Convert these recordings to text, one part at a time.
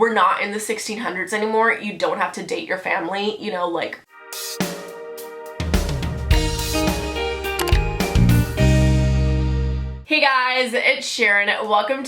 we're not in the 1600s anymore. You don't have to date your family, you know, like. Hey guys, it's Sharon. Welcome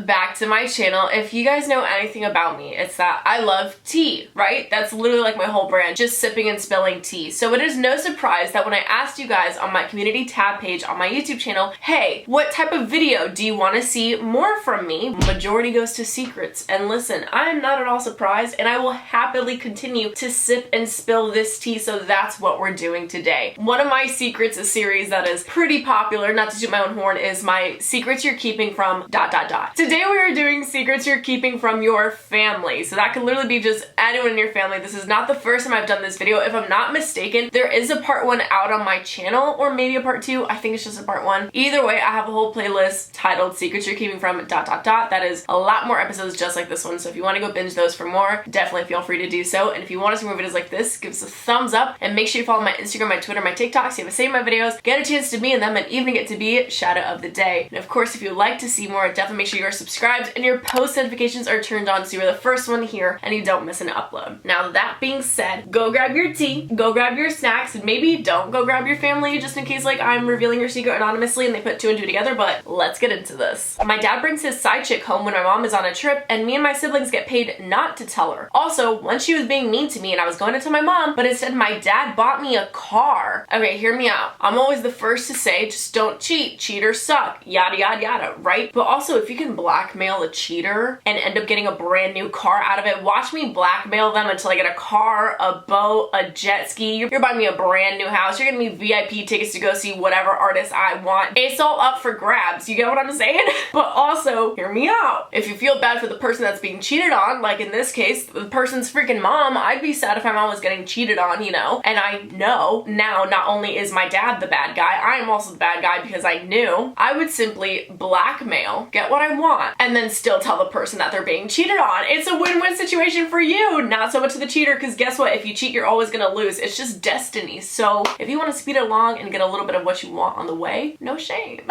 back to my channel. If you guys know anything about me, it's that I love tea, right? That's literally like my whole brand, just sipping and spilling tea. So it is no surprise that when I asked you guys on my community tab page on my YouTube channel, hey, what type of video do you want to see more from me? Majority goes to secrets. And listen, I'm not at all surprised, and I will happily continue to sip and spill this tea, so that's what we're doing today. One of my secrets, a series that is pretty popular, not to toot my own horn, is my secrets you're keeping from ... Today we are doing secrets you're keeping from your family. So that could literally be just anyone in your family. This is not the first time I've done this video. If I'm not mistaken, there is a part 1 out on my channel, or maybe a part 2. I think it's just a part 1. Either way, I have a whole playlist titled secrets you're keeping from ... That is a lot more episodes just like this one. So if you want to go binge those for more, definitely feel free to do so. And if you want to see more videos like this, give us a thumbs up, and make sure you follow my Instagram, my Twitter, my TikTok, so you have to save my videos, get a chance to be in them, and even get to be shoutout of the day. And of course, if you'd like to see more, definitely make sure you're subscribed and your post notifications are turned on so you're the first one here and you don't miss an upload. Now that being said, go grab your tea, go grab your snacks, and maybe don't go grab your family just in case like I'm revealing your secret anonymously and they put 2 and 2 together, but let's get into this. My dad brings his side chick home when my mom is on a trip, and me and my siblings get paid not to tell her. Also, once she was being mean to me and I was going to tell my mom, but instead my dad bought me a car. Okay, hear me out. I'm always the first to say, just don't cheat. Cheaters suck. Yada yada yada, right? But also, if you can blackmail a cheater and end up getting a brand new car out of it, watch me blackmail them until I get a car, a boat, a jet ski. You're buying me a brand new house. You're getting me VIP tickets to go see whatever artist I want. It's all up for grabs. You get what I'm saying? But also, hear me out. If you feel bad for the person that's being cheated on, like in this case, the person's freaking mom, I'd be sad if my mom was getting cheated on, you know? And I know now not only is my dad the bad guy, I am also the bad guy because I knew. I would simply blackmail, get what I want, and then still tell the person that they're being cheated on. It's a win-win situation for you, not so much the cheater, because guess what? If you cheat, you're always gonna lose. It's just destiny. So if you want to speed it along and get a little bit of what you want on the way, no shame.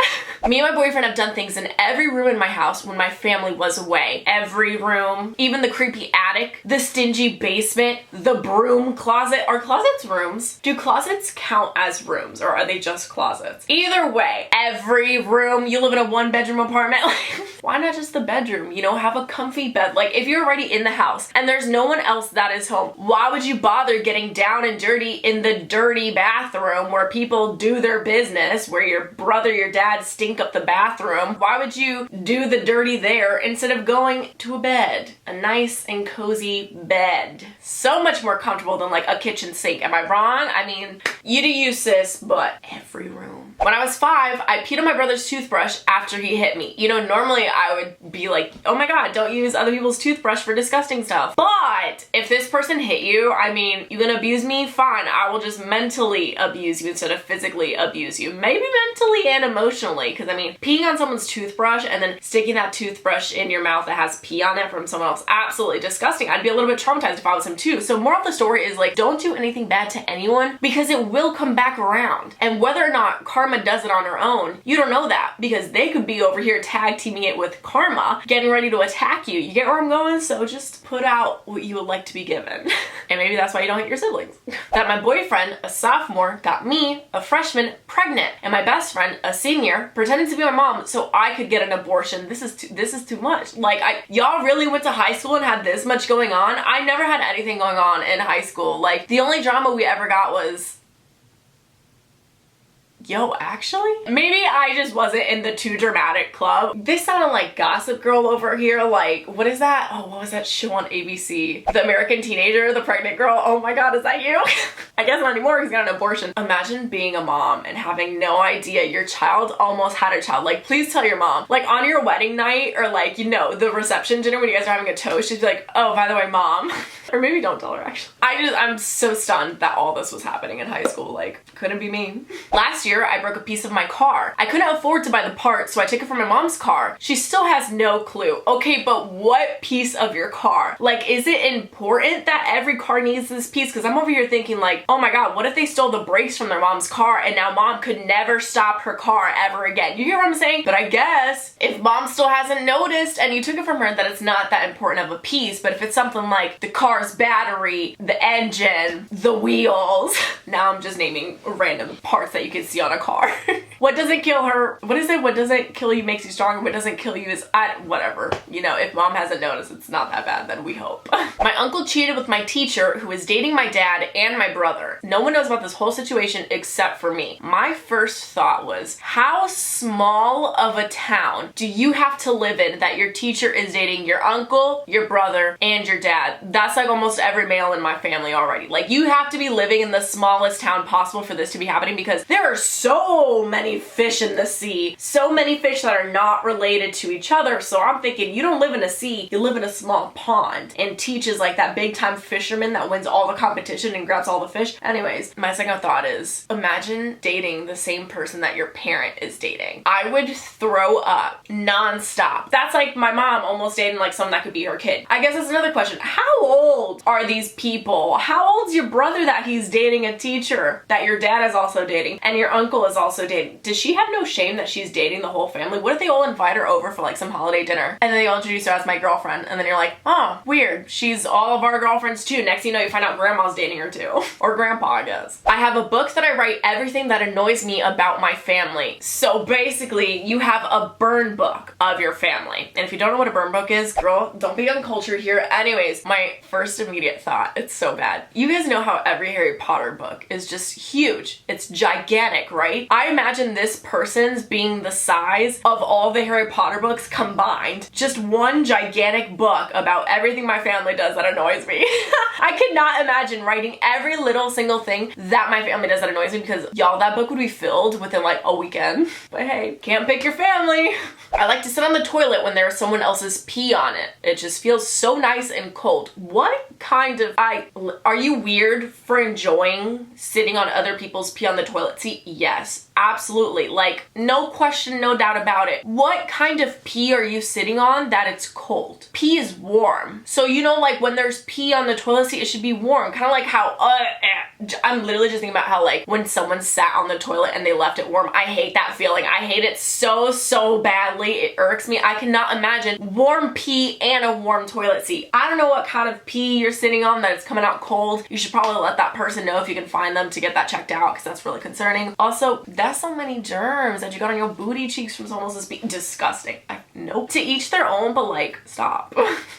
Me and my boyfriend have done things in every room in my house when my family was away. Every room, even the creepy attic, the stingy basement, the broom closet. Are closets rooms? Do closets count as rooms, or are they just closets? Either way, every room. You live in a 1-bedroom apartment, why not just the bedroom? You know, have a comfy bed. Like, if you're already in the house and there's no one else that is home, why would you bother getting down and dirty in the dirty bathroom where people do their business, where your brother, your dad stink up the bathroom? Why would you do the dirty there instead of going to a bed? A nice and cozy bed. So much more comfortable than like a kitchen sink. Am I wrong? I mean, you do you, sis, but every room. When I was 5, I peed on my brother's toothbrush after he hit me. You know, normally I would be like, oh my god, don't use other people's toothbrush for disgusting stuff. But if this person hit you, I mean, you gonna abuse me? Fine, I will just mentally abuse you instead of physically abuse you. Maybe mentally and emotionally, because I mean, peeing on someone's toothbrush and then sticking that toothbrush in your mouth that has pee on it from someone else, absolutely disgusting. I'd be a little bit traumatized if I was him too. So moral of the story is like, don't do anything bad to anyone, because it will come back around. And whether or not karma does it on her own, you don't know that, because they could be over here tag teaming it with karma, getting ready to attack you. You get where I'm going? So just put out what you would like to be given. And maybe that's why you don't hit your siblings. That my boyfriend, a sophomore, got me, a freshman, pregnant, and my best friend, a senior, pretended to be my mom so I could get an abortion. This is too much. Like, y'all really went to high school and had this much going on? I never had anything going on in high school. Like, the only drama we ever got was, yo, actually? Maybe I just wasn't in the too dramatic club. This sounded like Gossip Girl over here. Like, what is that? Oh, what was that show on ABC? The American Teenager, the pregnant girl. Oh my god, is that you? I guess not anymore because he got an abortion. Imagine being a mom and having no idea your child almost had a child. Like, please tell your mom. Like, on your wedding night, or like, you know, the reception dinner when you guys are having a toast, she'd be like, oh, by the way, mom. Or maybe don't tell her, actually. I'm so stunned that all this was happening in high school. Like, couldn't be me. Last year, year, I broke a piece of my car. I couldn't afford to buy the part, so I took it from my mom's car. She still has no clue. Okay, but what piece of your car? Like, is it important that every car needs this piece? Because I'm over here thinking like, oh my god, what if they stole the brakes from their mom's car and now mom could never stop her car ever again? You hear what I'm saying? But I guess if mom still hasn't noticed and you took it from her, that it's not that important of a piece. But if it's something like the car's battery, the engine, the wheels, now I'm just naming random parts that you can see on a car. What doesn't kill her, what is it? What doesn't kill you makes you stronger. What doesn't kill you is, whatever. You know, if mom hasn't noticed, it's not that bad, then we hope. My uncle cheated with my teacher who was dating my dad and my brother. No one knows about this whole situation except for me. My first thought was, how small of a town do you have to live in that your teacher is dating your uncle, your brother, and your dad? That's like almost every male in my family already. Like, you have to be living in the smallest town possible for this to be happening, because there are so many fish in the sea, so many fish that are not related to each other. So I'm thinking, you don't live in a sea, you live in a small pond. And Teach is like that big time fisherman that wins all the competition and grabs all the fish. Anyways, my second thought is, imagine dating the same person that your parent is dating. I would throw up nonstop. That's like my mom almost dating like someone that could be her kid. I guess that's another question. How old are these people? How old's your brother that he's dating a teacher that your dad is also dating and your uncle is also dating? Does she have no shame that she's dating the whole family? What if they all invite her over for like some holiday dinner and then they all introduce her as my girlfriend, and then you're like, oh, weird, she's all of our girlfriends too. Next thing you know, you find out grandma's dating her too. Or grandpa, I guess. I have a book that I write everything that annoys me about my family. So basically, you have a burn book of your family. And if you don't know what a burn book is, girl, don't be uncultured here. Anyways, my first immediate thought, it's so bad. You guys know how every Harry Potter book is just huge. It's gigantic, right? I imagine this person's being the size of all the Harry Potter books combined. Just one gigantic book about everything my family does that annoys me. I could not imagine writing every little single thing that my family does that annoys me, because y'all, that book would be filled within like a weekend. But hey, can't pick your family. I like to sit on the toilet when there's someone else's pee on it. It just feels so nice and cold. What kind of, are you weird for enjoying sitting on other people's pee on the toilet seat? Yes. Absolutely. Like, no question, no doubt about it. What kind of pee are you sitting on that it's cold? Pee is warm. So, you know, like when there's pee on the toilet seat, it should be warm. Kind of like how, I'm literally just thinking about how like when someone sat on the toilet and they left it warm. I hate that feeling. I hate it so badly. It irks me. I cannot imagine warm pee and a warm toilet seat. I don't know what kind of pee you're sitting on that it's coming out cold. You should probably let that person know if you can find them to get that checked out, because that's really concerning. Also, that's so many germs that you got on your booty cheeks from someone else's pee. Disgusting. Nope. To each their own, but like, stop.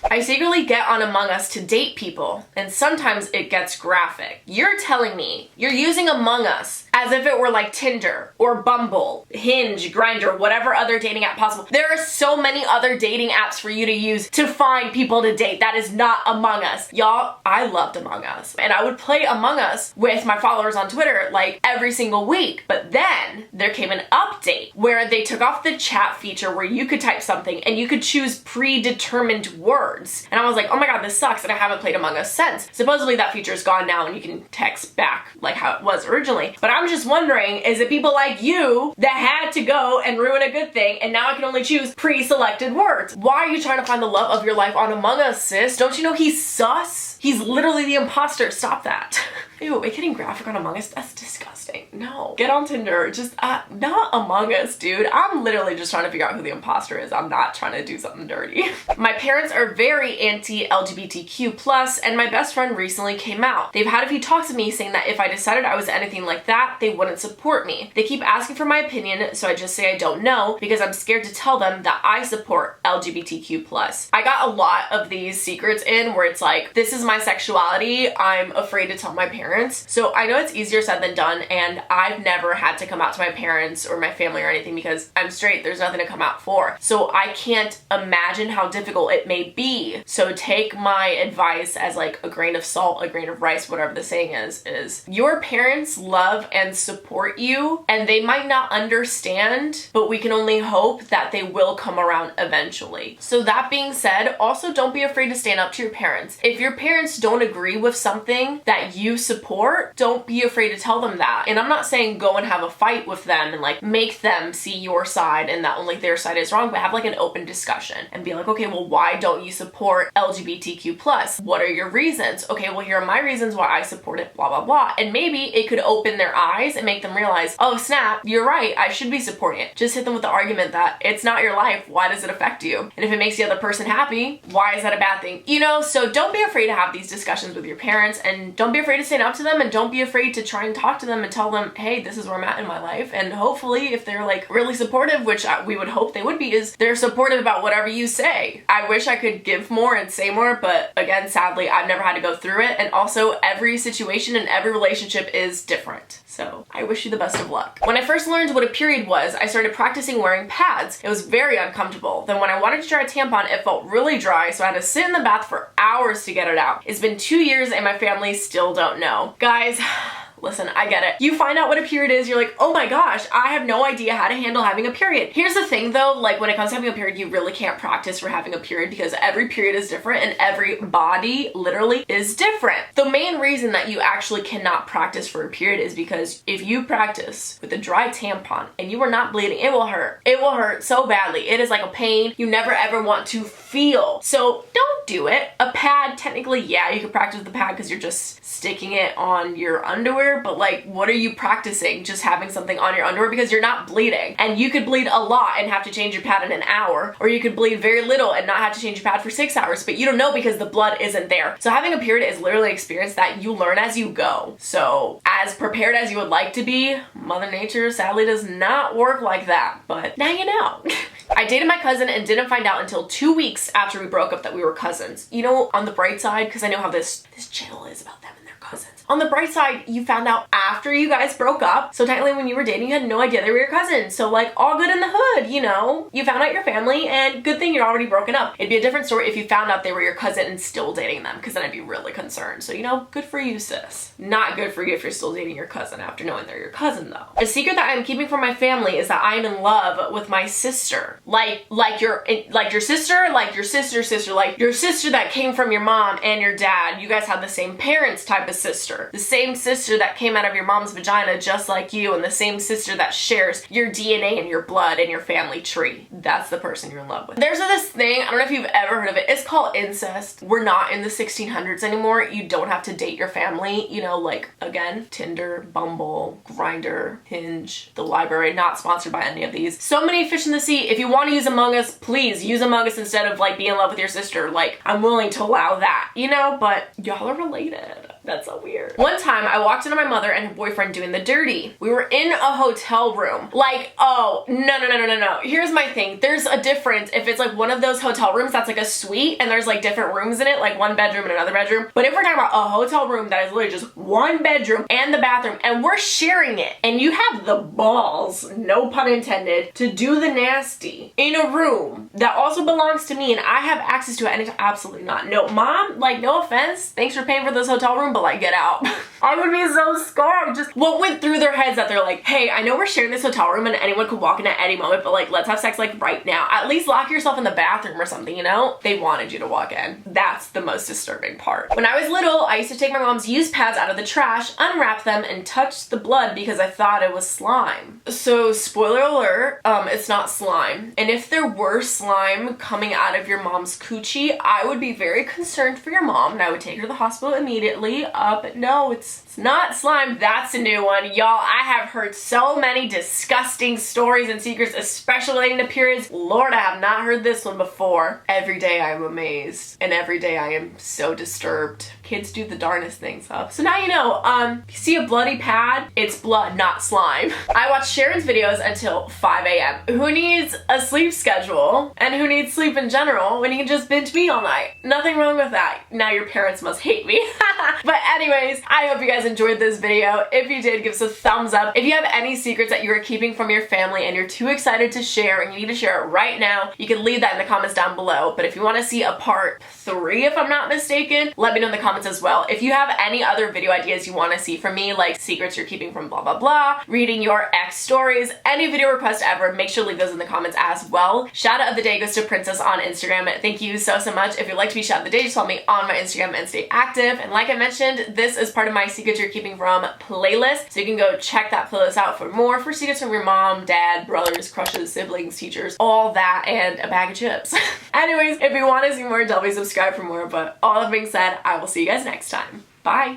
I secretly get on Among Us to date people, and sometimes it gets graphic. You're telling me you're using Among Us as if it were like Tinder or Bumble, Hinge, Grindr, whatever other dating app possible. There are so many other dating apps for you to use to find people to date. That is not Among Us. Y'all, I loved Among Us, and I would play Among Us with my followers on Twitter like every single week. But then there came an update where they took off the chat feature where you could type something and you could choose predetermined words. And I was like, oh my god, this sucks, and I haven't played Among Us since. Supposedly that feature is gone now and you can text back like how it was originally. But I'm just wondering, is it people like you that had to go and ruin a good thing and now I can only choose pre-selected words? Why are you trying to find the love of your life on Among Us, sis? Don't you know he's sus? He's literally the imposter. Stop that. Ew, are we getting graphic on Among Us? That's disgusting. No. Get on Tinder. Just, not Among Us, dude. I'm literally just trying to figure out who the imposter is. I'm not trying to do something dirty. My parents are very anti-LGBTQ+, and my best friend recently came out. They've had a few talks with me saying that if I decided I was anything like that, they wouldn't support me. They keep asking for my opinion, so I just say I don't know because I'm scared to tell them that I support LGBTQ+. I got a lot of these secrets in where it's like, this is my sexuality. I'm afraid to tell my parents. So I know it's easier said than done, and I've never had to come out to my parents or my family or anything because I'm straight. There's nothing to come out for. So I can't imagine how difficult it may be. So take my advice as like a grain of salt, a grain of rice, whatever the saying is your parents love and support you, and they might not understand, but we can only hope that they will come around eventually. So that being said, also don't be afraid to stand up to your parents. If your parents parents don't agree with something that you support, don't be afraid to tell them that. And I'm not saying go and have a fight with them and like make them see your side and that only their side is wrong, but have like an open discussion and be like, okay, well, why don't you support LGBTQ+? What are your reasons? Okay, well, here are my reasons why I support it, blah, blah, blah. And maybe it could open their eyes and make them realize, oh snap, you're right, I should be supporting it. Just hit them with the argument that it's not your life, why does it affect you? And if it makes the other person happy, why is that a bad thing? You know, so don't be afraid to have these discussions with your parents, and don't be afraid to stand up to them, and don't be afraid to try and talk to them and tell them, hey, this is where I'm at in my life. And hopefully if they're like really supportive, which we would hope they would be, is they're supportive about whatever you say. I wish I could give more and say more, but again, sadly, I've never had to go through it. And also every situation and every relationship is different. So I wish you the best of luck. When I first learned what a period was, I started practicing wearing pads. It was very uncomfortable. Then when I wanted to try a tampon, it felt really dry, so I had to sit in the bath for hours to get it out. It's been 2 years and my family still don't know. Guys, listen, I get it. You find out what a period is, you're like, oh my gosh, I have no idea how to handle having a period. Here's the thing though, like when it comes to having a period, you really can't practice for having a period because every period is different and every body literally is different. The main reason that you actually cannot practice for a period is because if you practice with a dry tampon and you are not bleeding, it will hurt. It will hurt so badly. It is like a pain you never ever want to feel. So don't do it. A pad, technically, yeah, you can practice with the pad because you're just sticking it on your underwear, but like, what are you practicing? Just having something on your underwear because you're not bleeding. And you could bleed a lot and have to change your pad in an hour, or you could bleed very little and not have to change your pad for 6 hours, but you don't know because the blood isn't there. So having a period is literally an experience that you learn as you go. So as prepared as you would like to be, Mother Nature sadly does not work like that, but now you know. I dated my cousin and didn't find out until 2 weeks after we broke up that we were cousins. You know, on the bright side, because I know how this channel is about them and their cousins. On the bright side, you found out after you guys broke up. So technically when you were dating, you had no idea they were your cousins. So like all good in the hood, you know? You found out your family and good thing you're already broken up. It'd be a different story if you found out they were your cousin and still dating them, because then I'd be really concerned. So you know, good for you, sis. Not good for you if you're still dating your cousin after knowing they're your cousin though. A secret that I'm keeping from my family is that I am in love with my sister. Like your sister, like your sister, like your sister that came from your mom and your dad. You guys had the same parents type of sister. The same sister that came out of your mom's vagina just like you, and the same sister that shares your DNA and your blood and your family tree. That's the person you're in love with. There's this thing, I don't know if you've ever heard of it, it's called incest. We're not in the 1600s anymore. You don't have to date your family, you know, like again, Tinder, Bumble, Grindr, Hinge, the library, not sponsored by any of these. So many fish in the sea. If you want to use Among Us, please use Among Us instead of like being in love with your sister. Like, I'm willing to allow that, you know, but y'all are related. That's so weird. One time I walked into my mother and her boyfriend doing the dirty. We were in a hotel room. Like, oh, no. Here's my thing. There's a difference if it's like one of those hotel rooms that's like a suite and there's like different rooms in it, like one bedroom and another bedroom. But if we're talking about a hotel room that is literally just one bedroom and the bathroom and we're sharing it, and you have the balls, no pun intended, to do the nasty in a room that also belongs to me and I have access to it, and it's absolutely not. No, mom, like no offense, thanks for paying for this hotel room, but like get out. I would be so scared. Just what went through their heads that they're like, hey, I know we're sharing this hotel room and anyone could walk in at any moment, but like let's have sex like right now. At least lock yourself in the bathroom or something, you know? They wanted you to walk in. That's the most disturbing part. When I was little, I used to take my mom's used pads out of the trash, unwrap them, and touch the blood because I thought it was slime. So spoiler alert, it's not slime. And if there were slime coming out of your mom's coochie, I would be very concerned for your mom and I would take her to the hospital immediately. But no, it's not slime. That's a new one. Y'all, I have heard so many disgusting stories and secrets, especially relating to periods. Lord, I have not heard this one before. Every day I am amazed and every day I am so disturbed. Kids do the darnest things up. So now you know, if you see a bloody pad, it's blood, not slime. I watch Sharon's videos until 5 a.m. Who needs a sleep schedule and who needs sleep in general when you can just binge me all night? Nothing wrong with that. Now your parents must hate me. But anyways, I hope you guys enjoyed this video. If you did, give us a thumbs up. If you have any secrets that you are keeping from your family and you're too excited to share and you need to share it right now, you can leave that in the comments down below. But if you want to see a part 3, if I'm not mistaken, let me know in the comments comments as well. If you have any other video ideas you want to see from me, like secrets you're keeping from blah blah blah, reading your ex stories, any video request ever, make sure to leave those in the comments as well. Shout out of the day goes to Princess on Instagram. Thank you so much. If you'd like to be shout out of the day, just follow me on my Instagram and stay active. And like I mentioned, this is part of my secrets you're keeping from playlist, so you can go check that playlist out for more, for secrets from your mom, dad, brothers, crushes, siblings, teachers, all that, and a bag of chips. Anyways, if you want to see more, definitely subscribe for more. But all that being said, I will see you guys next time. Bye.